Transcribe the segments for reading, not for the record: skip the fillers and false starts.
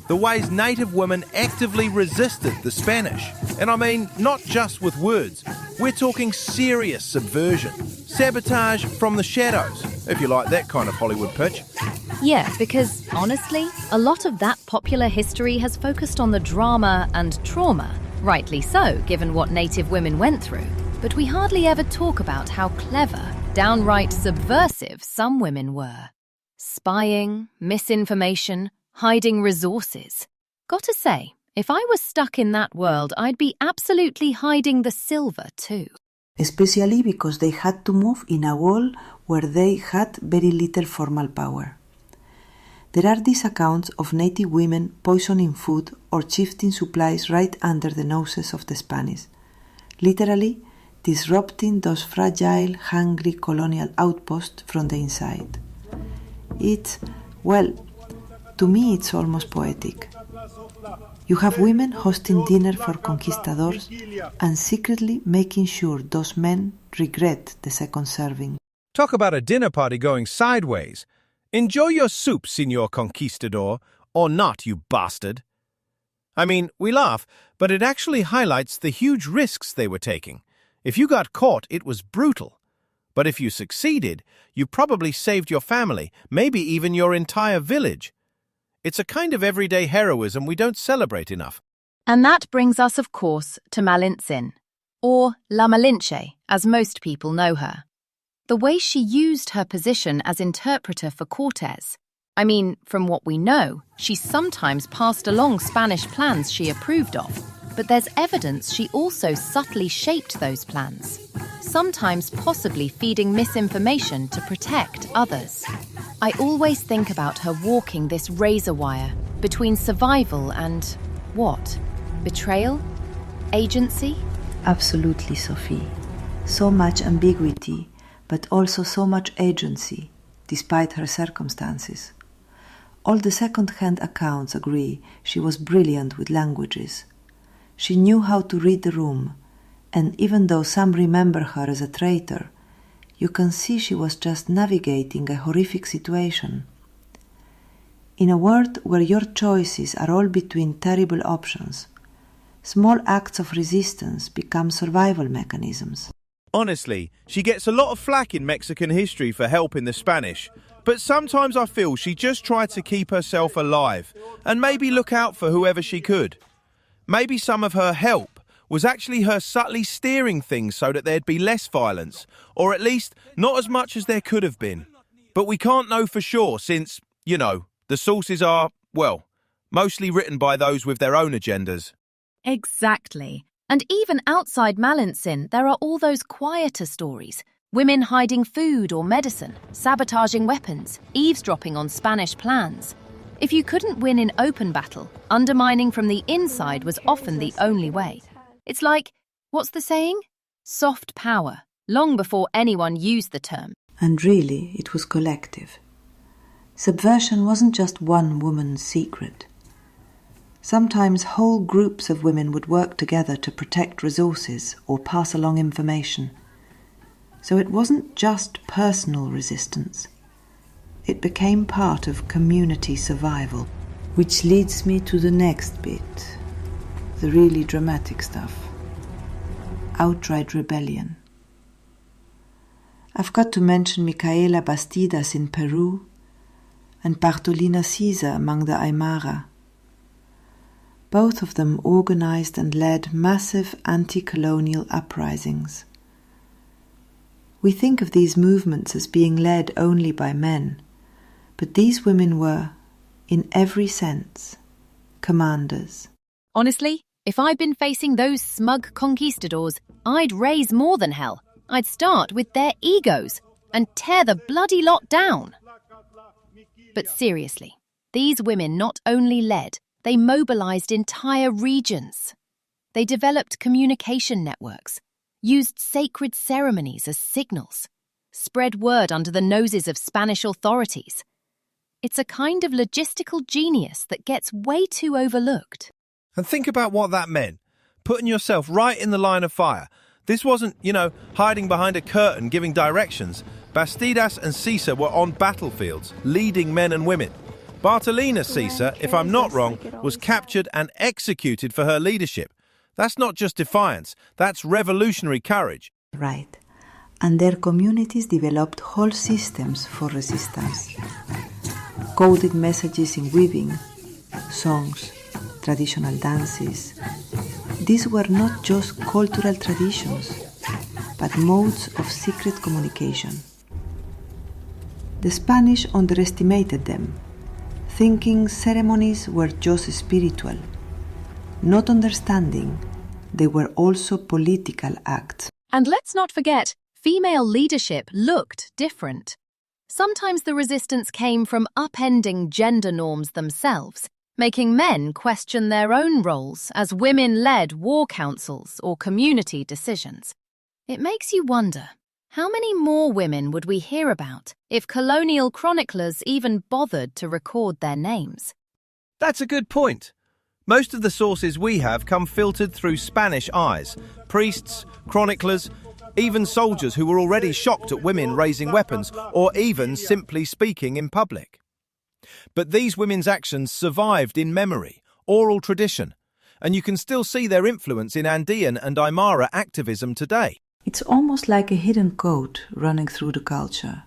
the ways native women actively resisted the Spanish. And I mean, not just with words. We're talking serious subversion. Sabotage from the shadows, if you like that kind of Hollywood pitch. Yeah, because, honestly, a lot of that popular history has focused on the drama and trauma. Rightly so, given what native women went through. But we hardly ever talk about how clever, downright subversive some women were. Spying, misinformation, hiding resources. Gotta say, if I was stuck in that world, I'd be absolutely hiding the silver too. Especially because they had to move in a world where they had very little formal power. There are these accounts of native women poisoning food or shifting supplies right under the noses of the Spanish, literally disrupting those fragile, hungry colonial outposts from the inside. To me it's almost poetic. You have women hosting dinner for conquistadors and secretly making sure those men regret the second serving. Talk about a dinner party going sideways. Enjoy your soup, Señor Conquistador, or not, you bastard. I mean, we laugh, but it actually highlights the huge risks they were taking. If you got caught, it was brutal. But if you succeeded, you probably saved your family, maybe even your entire village. It's a kind of everyday heroism we don't celebrate enough. And that brings us, of course, to Malintzin, or La Malinche, as most people know her. The way she used her position as interpreter for Cortés. I mean, from what we know, she sometimes passed along Spanish plans she approved of, but there's evidence she also subtly shaped those plans, sometimes possibly feeding misinformation to protect others. I always think about her walking this razor wire between survival and, what? Betrayal? Agency? Absolutely, Sophie. So much ambiguity, but also so much agency, despite her circumstances. All the second-hand accounts agree she was brilliant with languages. She knew how to read the room, and even though some remember her as a traitor, you can see she was just navigating a horrific situation. In a world where your choices are all between terrible options, small acts of resistance become survival mechanisms. Honestly, she gets a lot of flack in Mexican history for helping the Spanish, but sometimes I feel she just tried to keep herself alive and maybe look out for whoever she could. Maybe some of her help was actually her subtly steering things so that there'd be less violence, or at least not as much as there could have been. But we can't know for sure since, the sources are, mostly written by those with their own agendas. Exactly. And even outside Malintzin, there are all those quieter stories. Women hiding food or medicine, sabotaging weapons, eavesdropping on Spanish plans. If you couldn't win in open battle, undermining from the inside was often the only way. It's like, what's the saying? Soft power, long before anyone used the term. And really, it was collective. Subversion wasn't just one woman's secret. Sometimes whole groups of women would work together to protect resources or pass along information. So it wasn't just personal resistance. It became part of community survival. Which leads me to the next bit, the really dramatic stuff. Outright rebellion. I've got to mention Micaela Bastidas in Peru and Bartolina Caesar among the Aymara. Both of them organized and led massive anti-colonial uprisings. We think of these movements as being led only by men, but these women were, in every sense, commanders. Honestly, if I'd been facing those smug conquistadors, I'd raise more than hell. I'd start with their egos and tear the bloody lot down. But seriously, these women not only led, they mobilized entire regions. They developed communication networks, used sacred ceremonies as signals, spread word under the noses of Spanish authorities. It's a kind of logistical genius that gets way too overlooked. And think about what that meant. Putting yourself right in the line of fire. This wasn't, hiding behind a curtain giving directions. Bastidas and Caesar were on battlefields, leading men and women. Bartolina Sisa, if I'm not wrong, was captured and executed for her leadership. That's not just defiance, that's revolutionary courage. Right. And their communities developed whole systems for resistance. Coded messages in weaving, songs, traditional dances. These were not just cultural traditions, but modes of secret communication. The Spanish underestimated them, thinking ceremonies were just spiritual, not understanding they were also political acts. And let's not forget, female leadership looked different. Sometimes the resistance came from upending gender norms themselves, making men question their own roles as women led war councils or community decisions. It makes you wonder, how many more women would we hear about if colonial chroniclers even bothered to record their names? That's a good point. Most of the sources we have come filtered through Spanish eyes. Priests, chroniclers, even soldiers who were already shocked at women raising weapons or even simply speaking in public. But these women's actions survived in memory, oral tradition, and you can still see their influence in Andean and Aymara activism today. It's almost like a hidden code running through the culture.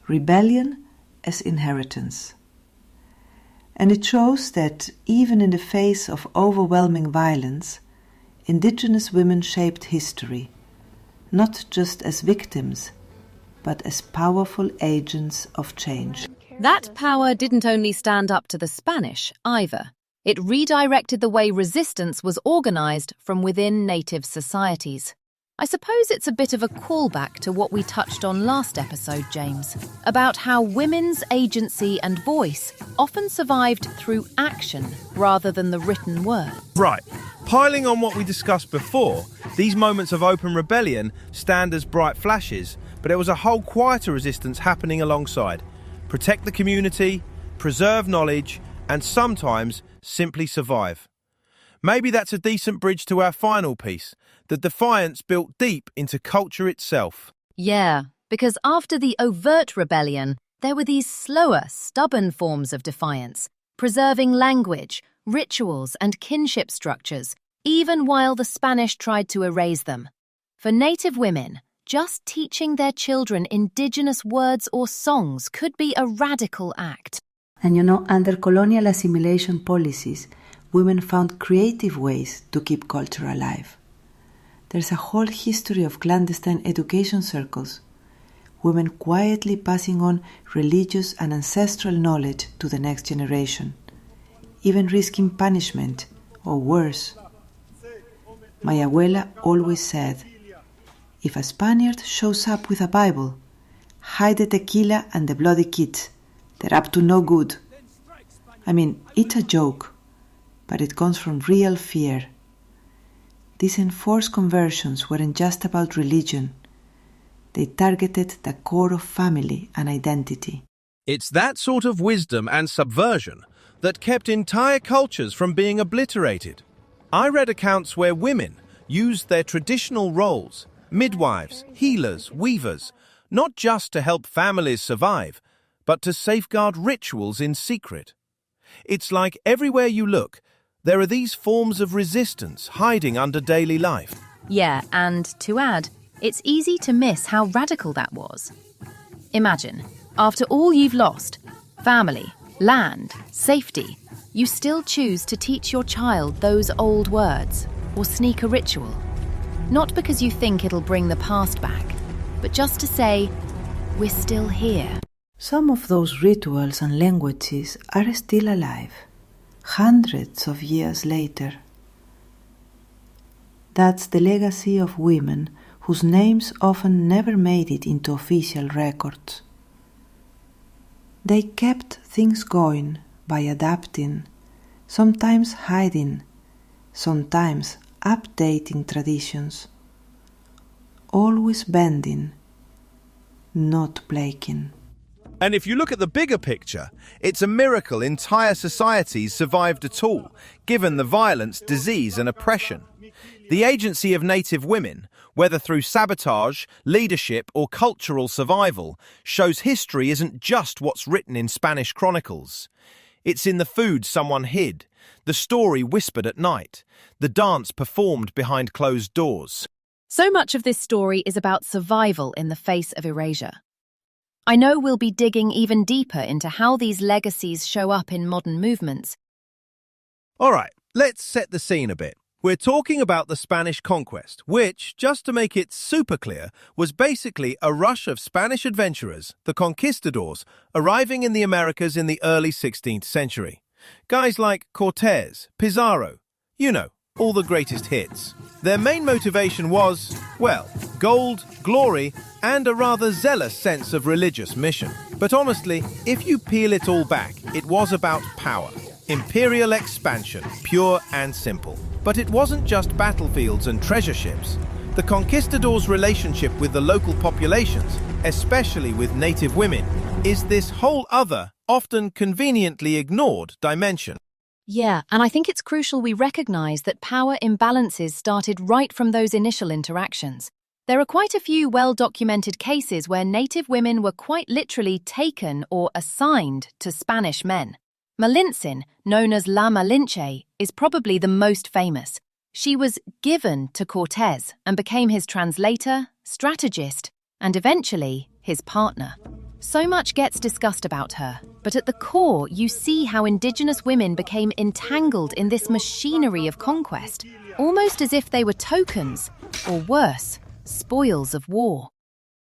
Rebellion as inheritance. And it shows that even in the face of overwhelming violence, indigenous women shaped history, not just as victims, but as powerful agents of change. That power didn't only stand up to the Spanish, either. It redirected the way resistance was organized from within native societies. I suppose it's a bit of a callback to what we touched on last episode, James, about how women's agency and voice often survived through action rather than the written word. Right. Piling on what we discussed before, these moments of open rebellion stand as bright flashes, but there was a whole quieter resistance happening alongside. Protect the community, preserve knowledge, and sometimes simply survive. Maybe that's a decent bridge to our final piece, the defiance built deep into culture itself. Yeah, because after the overt rebellion, there were these slower, stubborn forms of defiance, preserving language, rituals, and kinship structures, even while the Spanish tried to erase them. For native women, just teaching their children indigenous words or songs could be a radical act. And under colonial assimilation policies, women found creative ways to keep culture alive. There's a whole history of clandestine education circles, women quietly passing on religious and ancestral knowledge to the next generation, even risking punishment or worse. My abuela always said, if a Spaniard shows up with a Bible, hide the tequila and the bloody kids. They're up to no good. I mean, it's a joke, but it comes from real fear. These enforced conversions weren't just about religion. They targeted the core of family and identity. It's that sort of wisdom and subversion that kept entire cultures from being obliterated. I read accounts where women used their traditional roles, midwives, healers, weavers, not just to help families survive, but to safeguard rituals in secret. It's like everywhere you look, there are these forms of resistance hiding under daily life. Yeah, and to add, it's easy to miss how radical that was. Imagine, after all you've lost, family, land, safety, you still choose to teach your child those old words or sneak a ritual. Not because you think it'll bring the past back, but just to say, we're still here. Some of those rituals and languages are still alive, hundreds of years later. That's the legacy of women whose names often never made it into official records. They kept things going by adapting, sometimes hiding, sometimes updating traditions, always bending, not breaking. And if you look at the bigger picture, it's a miracle entire societies survived at all, given the violence, disease and oppression. The agency of native women, whether through sabotage, leadership or cultural survival, shows history isn't just what's written in Spanish chronicles. It's in the food someone hid, the story whispered at night, the dance performed behind closed doors. So much of this story is about survival in the face of erasure. I know we'll be digging even deeper into how these legacies show up in modern movements. All right, let's set the scene a bit. We're talking about the Spanish conquest, which, just to make it super clear, was basically a rush of Spanish adventurers, the conquistadors, arriving in the Americas in the early 16th century. Guys like Cortés, Pizarro, you know, all the greatest hits. Their main motivation was, well, gold, glory, and a rather zealous sense of religious mission. But honestly, if you peel it all back, it was about power. Imperial expansion, pure and simple. But it wasn't just battlefields and treasure ships. The conquistadors' relationship with the local populations, especially with native women, is this whole other, often conveniently ignored dimension. Yeah, and I think it's crucial we recognize that power imbalances started right from those initial interactions. There are quite a few well-documented cases where native women were quite literally taken or assigned to Spanish men. Malintzin, known as La Malinche, is probably the most famous. She was given to Cortés and became his translator, strategist, and eventually his partner. So much gets discussed about her, but at the core you see how indigenous women became entangled in this machinery of conquest, almost as if they were tokens, or worse, spoils of war.